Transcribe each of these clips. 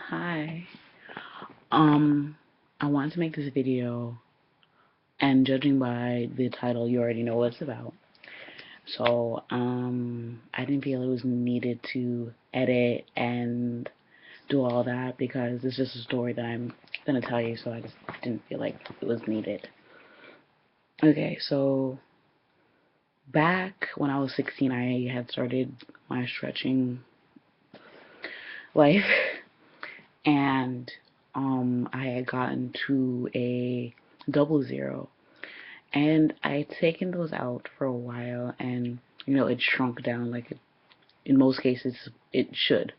Hi. Um, I wanted to make this video, and judging by the title, you already know what it's about. So, I didn't feel it was needed to edit and do all that because it's just a story that I'm gonna tell you, so I just didn't feel like it was needed. Okay, so back when I was 16, I had started my stretching life, and I had gotten to a 00, and I had taken those out for a while, and it shrunk down like in most cases it should.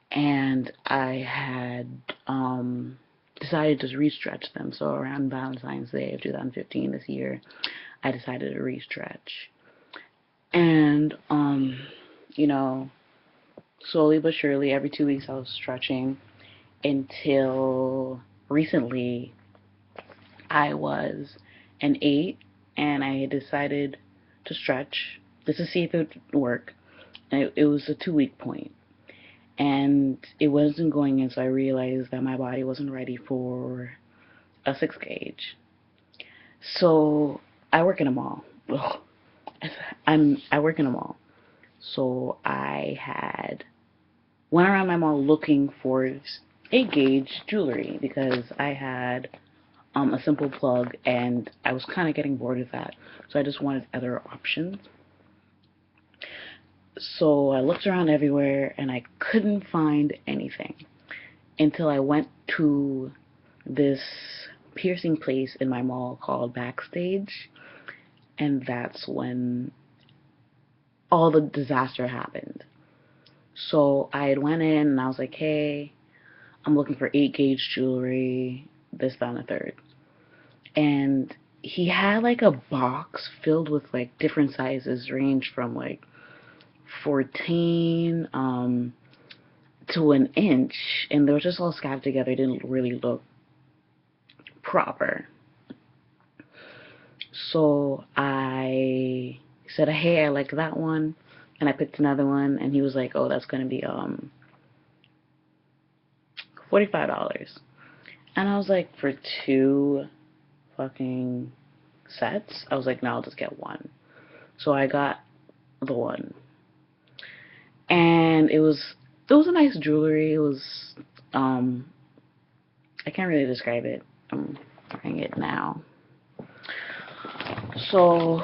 And I had decided to restretch them. So around Valentine's Day of 2015 this year, I decided to restretch. And you know, slowly but surely, every 2 weeks I was stretching until recently I was an 8, and I had decided to stretch just to see if it would work. And it was a 2 week point, and it wasn't going in, so I realized that my body wasn't ready for a 6 gauge. So I work in a mall. Ugh. I work in a mall, so I had went around my mall looking for 8 gauge jewelry because I had a simple plug, and I was kind of getting bored of that, so I just wanted other options. So I looked around everywhere and I couldn't find anything until I went to this piercing place in my mall called Backstage, and that's when all the disaster happened. So I had went in and I was like, hey, I'm looking for 8 gauge jewelry, this, that, and the third. And he had like a box filled with like different sizes, range from like 14 to an inch, and they were just all scattered together. It didn't really look proper. So I said, hey, I like that one, and I picked another one, and he was like, oh, that's gonna be $45. And I was like, for two fucking sets? I was like, no, I'll just get one. So I got the one, and it was a nice jewelry. It was I can't really describe it. I'm wearing it now. So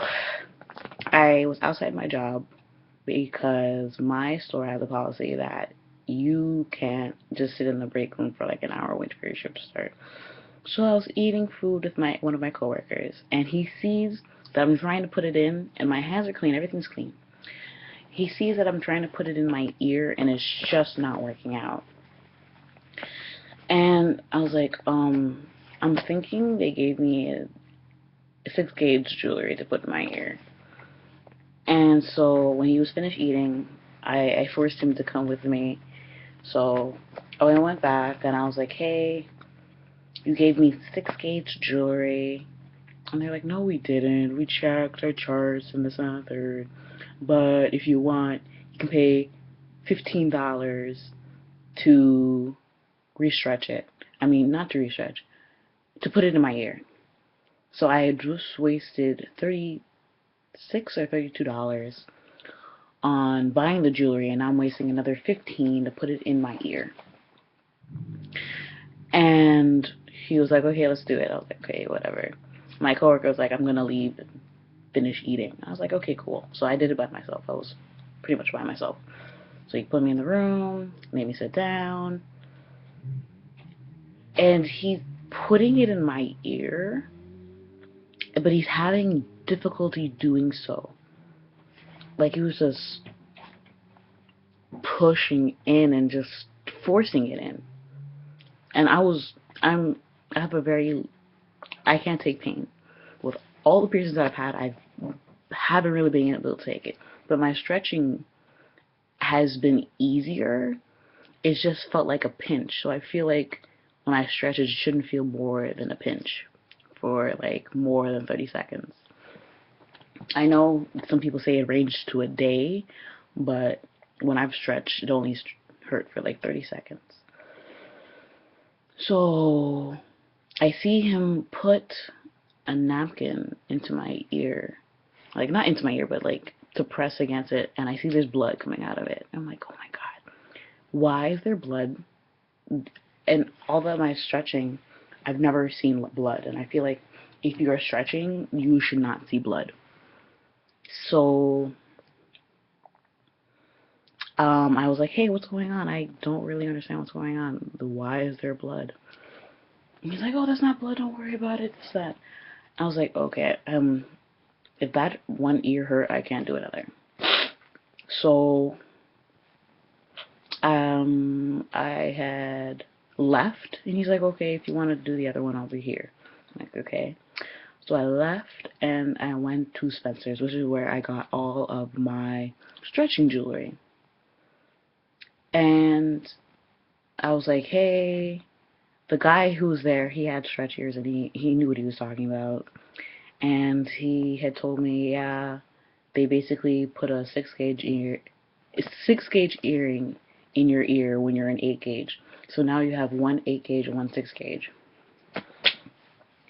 I was outside my job because my store has a policy that you can't just sit in the break room for like an hour waiting for your shift to start. So I was eating food with my one of my coworkers, and he sees that I'm trying to put it in, and my hands are clean, everything's clean. He sees that I'm trying to put it in my ear, and it's just not working out. And I was like, I'm thinking they gave me a 6 gauge jewelry to put in my ear. And so when he was finished eating, I forced him to come with me. So I went back and I was like, hey, you gave me 6 gauge jewelry. And they're like, no, we didn't. We checked our charts and this and the third. But if you want, you can pay $15 to restretch it. I mean, not to restretch, to put it in my ear. So I had just wasted $36 or $32 on buying the jewelry, and I'm wasting another 15 to put it in my ear. And he was like, okay, let's do it. I was like, okay, whatever. My coworker was like, I'm gonna leave and finish eating. I was like, okay, cool. So I did it by myself. I was pretty much by myself. So he put me in the room, made me sit down, and he's putting it in my ear, but he's having difficulty doing so. Like he was just pushing in and just forcing it in. And I have a very, I can't take pain. With all the piercings that I've had, I haven't really been able to take it. But my stretching has been easier. It's just felt like a pinch. So I feel like when I stretch, it shouldn't feel more than a pinch for like more than 30 seconds. I know some people say it ranges to a day, but when I've stretched, it only hurt for like 30 seconds. So I see him put a napkin into my ear, like not into my ear, but like to press against it, and I see there's blood coming out of it. I'm like, oh my god, why is there blood? And all that my stretching, I've never seen blood, and I feel like if you are stretching, you should not see blood. So I was like, hey, what's going on? I don't really understand what's going on. Why is there blood? And he's like, oh, that's not blood. Don't worry about it. It's that. I was like, okay, if that one ear hurt, I can't do another. So I had left, and he's like, okay, if you want to do the other one, I'll be here. I'm like, okay. So I left, and I went to Spencer's, which is where I got all of my stretching jewelry. And I was like, hey, the guy who was there, he had stretch ears, and he knew what he was talking about. And he had told me, yeah, they basically put a 6 gauge earring in your ear when you're an 8 gauge. So now you have one 8 gauge and one 6 gauge.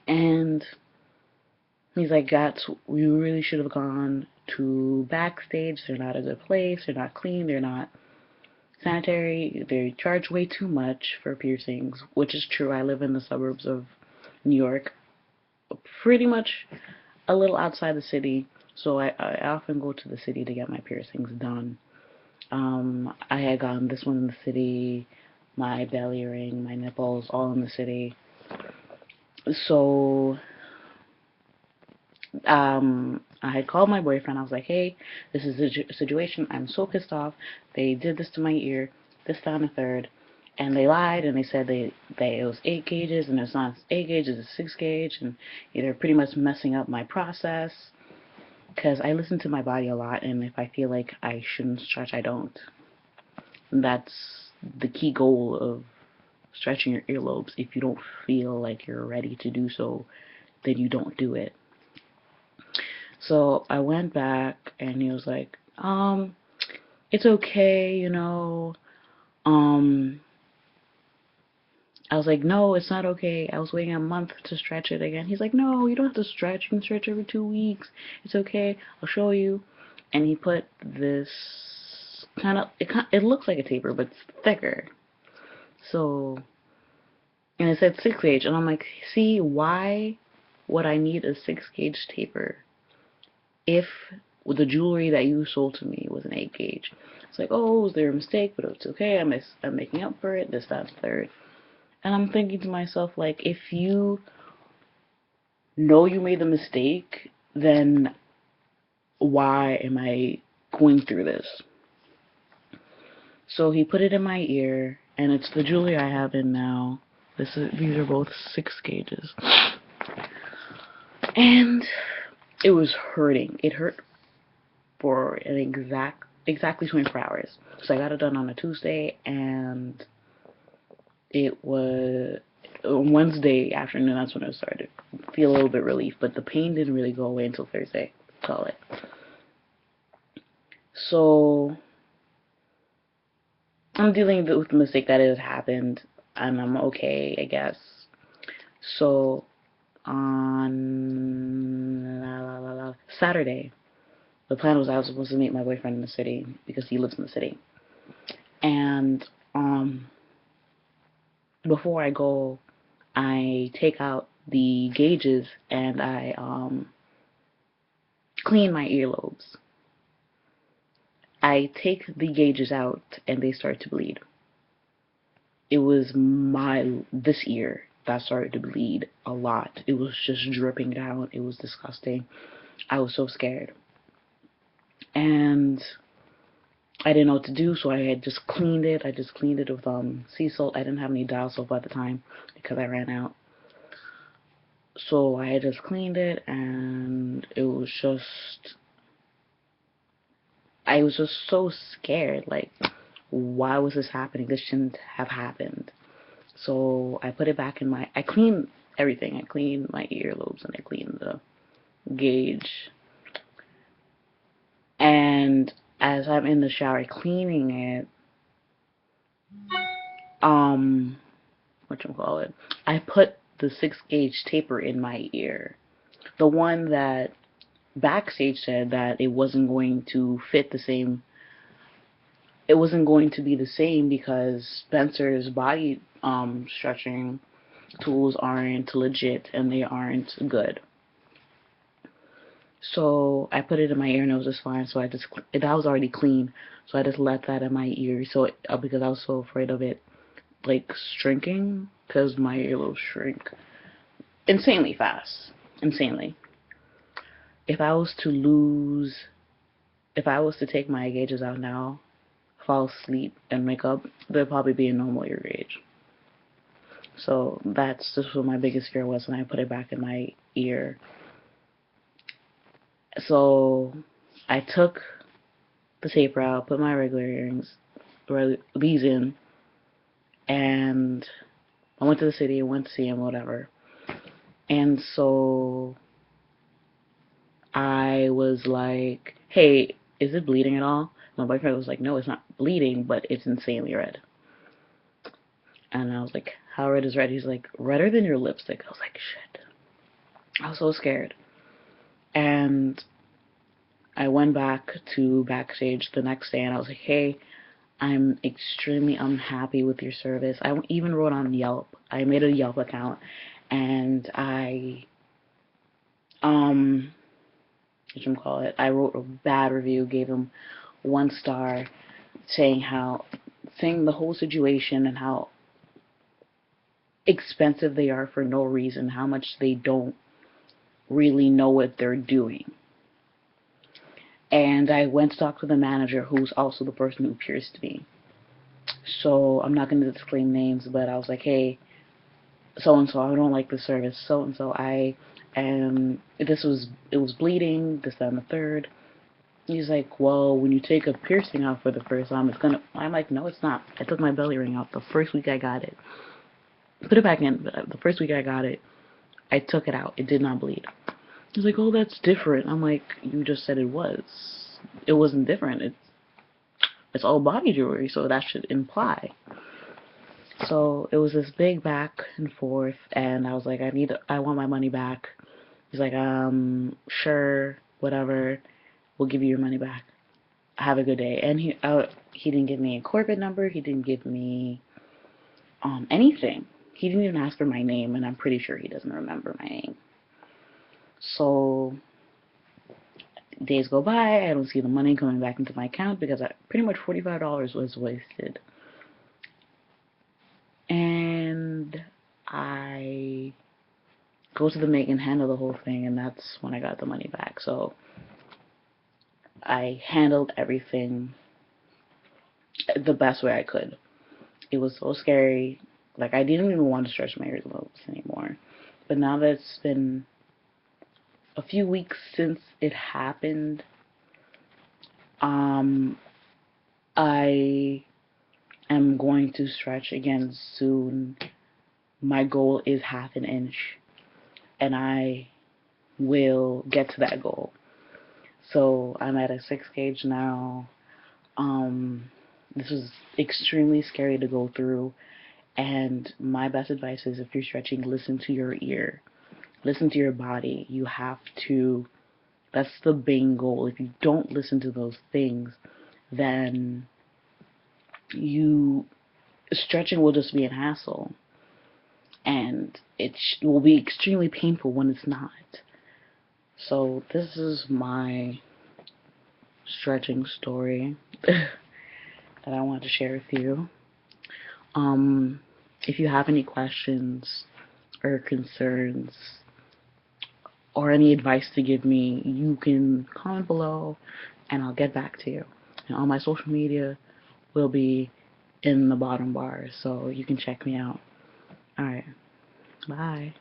And he's like, "Gats, we really should have gone to backstage. They're not a good place. They're not clean. They're not sanitary. They charge way too much for piercings," which is true. I live in the suburbs of New York, pretty much a little outside the city. So I often go to the city to get my piercings done. I had gotten this one in the city, my belly ring, my nipples, all in the city. So I had called my boyfriend. I was like, hey, this is a situation. I'm so pissed off. They did this to my ear, this, that, and the third. And they lied, and they said it was 8 gauges, and it's not 8 gauges, it's 6 gauge, and they're pretty much messing up my process. Because I listen to my body a lot, and if I feel like I shouldn't stretch, I don't. And that's the key goal of stretching your earlobes. If you don't feel like you're ready to do so, then you don't do it. So I went back, and he was like, it's okay, Um, I was like, no, it's not okay. I was waiting a month to stretch it again. He's like, no, you don't have to stretch. You can stretch every 2 weeks. It's okay. I'll show you. And he put this it looks like a taper, but it's thicker. So, and it said 6 gauge, and I'm like, see, why would I need a 6 gauge taper if the jewelry that you sold to me was an 8 gauge? It's like, oh, was there a mistake? But it's okay. I'm making up for it. This, that, third. And I'm thinking to myself, like, if you know you made the mistake, then why am I going through this? So he put it in my ear, and it's the jewelry I have in now. These are both 6 gauges. And it was hurting. It hurt for an exactly 24 hours. So I got it done on a Tuesday, and it was Wednesday afternoon. That's when I started to feel a little bit relief, but the pain didn't really go away until Thursday. Call it. So I'm dealing with the mistake that has happened, and I'm okay, I guess. So on Saturday, the plan was I was supposed to meet my boyfriend in the city because he lives in the city. And before I go, I take out the gauges and I clean my earlobes. I take the gauges out and they start to bleed. It was this ear that started to bleed a lot. It was just dripping down. It was disgusting. I was so scared. And I didn't know what to do, so I had just cleaned it. I just cleaned it with sea salt. I didn't have any dial soap at the time because I ran out. So I had just cleaned it, and I was just so scared. Like, why was this happening? This shouldn't have happened. So I put it back I cleaned everything. I cleaned my earlobes and I cleaned the gauge. And as I'm in the shower cleaning it, um, whatchamacallit, I put the 6 gauge taper in my ear. The one that backstage said that it wasn't going to fit the same. It wasn't going to be the same because Spencer's body stretching tools aren't legit and they aren't good. So I put it in my ear and it was just fine. So that was already clean. So I just let that in my ear. So because I was so afraid of it like shrinking, because my earlobes shrink insanely fast, insanely. If I was to lose, if I was to take my gauges out now, fall asleep and wake up, they'd probably be a normal ear gauge. So that's just what my biggest fear was when I put it back in my ear. So I took the taper out, put my regular earrings, these in, and I went to the city, went to see him, whatever. And so I was like, hey, is it bleeding at all? My boyfriend was like, no, it's not bleeding, but it's insanely red. And I was like, how red is red? He's like, redder than your lipstick. I was like, shit. I was so scared. And I went back to backstage the next day and I was like, hey, I'm extremely unhappy with your service. I even wrote on Yelp. I made a Yelp account and I I wrote a bad review, gave him 1 star, saying the whole situation and how expensive they are for no reason, how much they don't really know what they're doing. And I went to talk to the manager, who's also the person who pierced me. So I'm not going to disclaim names, but I was like, hey, so-and-so, I don't like the service. So-and-so, it was bleeding, this, that, and the third. He's like, well, when you take a piercing out for the first time, I'm like, no, it's not. I took my belly ring out the first week I got it. Put it back in. The first week I got it, I took it out. It did not bleed. He's like, oh, that's different. I'm like, you just said it was. It wasn't different. It's all body jewelry, so that should imply. So it was this big back and forth, and I was like, I want my money back. He's like, sure, whatever, we'll give you your money back. Have a good day. And he didn't give me a corporate number. He didn't give me anything. He didn't even ask for my name, and I'm pretty sure he doesn't remember my name. So days go by, I don't see the money coming back into my account because pretty much $45 was wasted. And I go to the bank and handle the whole thing, and that's when I got the money back. So I handled everything the best way I could. It was so scary. Like, I didn't even want to stretch my earlobes anymore. But now that it's been a few weeks since it happened, I am going to stretch again soon. My goal is ½ an inch, and I will get to that goal. So I'm at a 6 gauge now. This was extremely scary to go through, and my best advice is, if you're stretching, listen to your ear, listen to your body. You have to. That's the main goal. If you don't listen to those things, then stretching will just be a hassle, and it will be extremely painful when it's not. So this is my stretching story that I want to share with you. If you have any questions or concerns or any advice to give me, you can comment below and I'll get back to you. And all my social media will be in the bottom bar, so you can check me out. Alright, bye.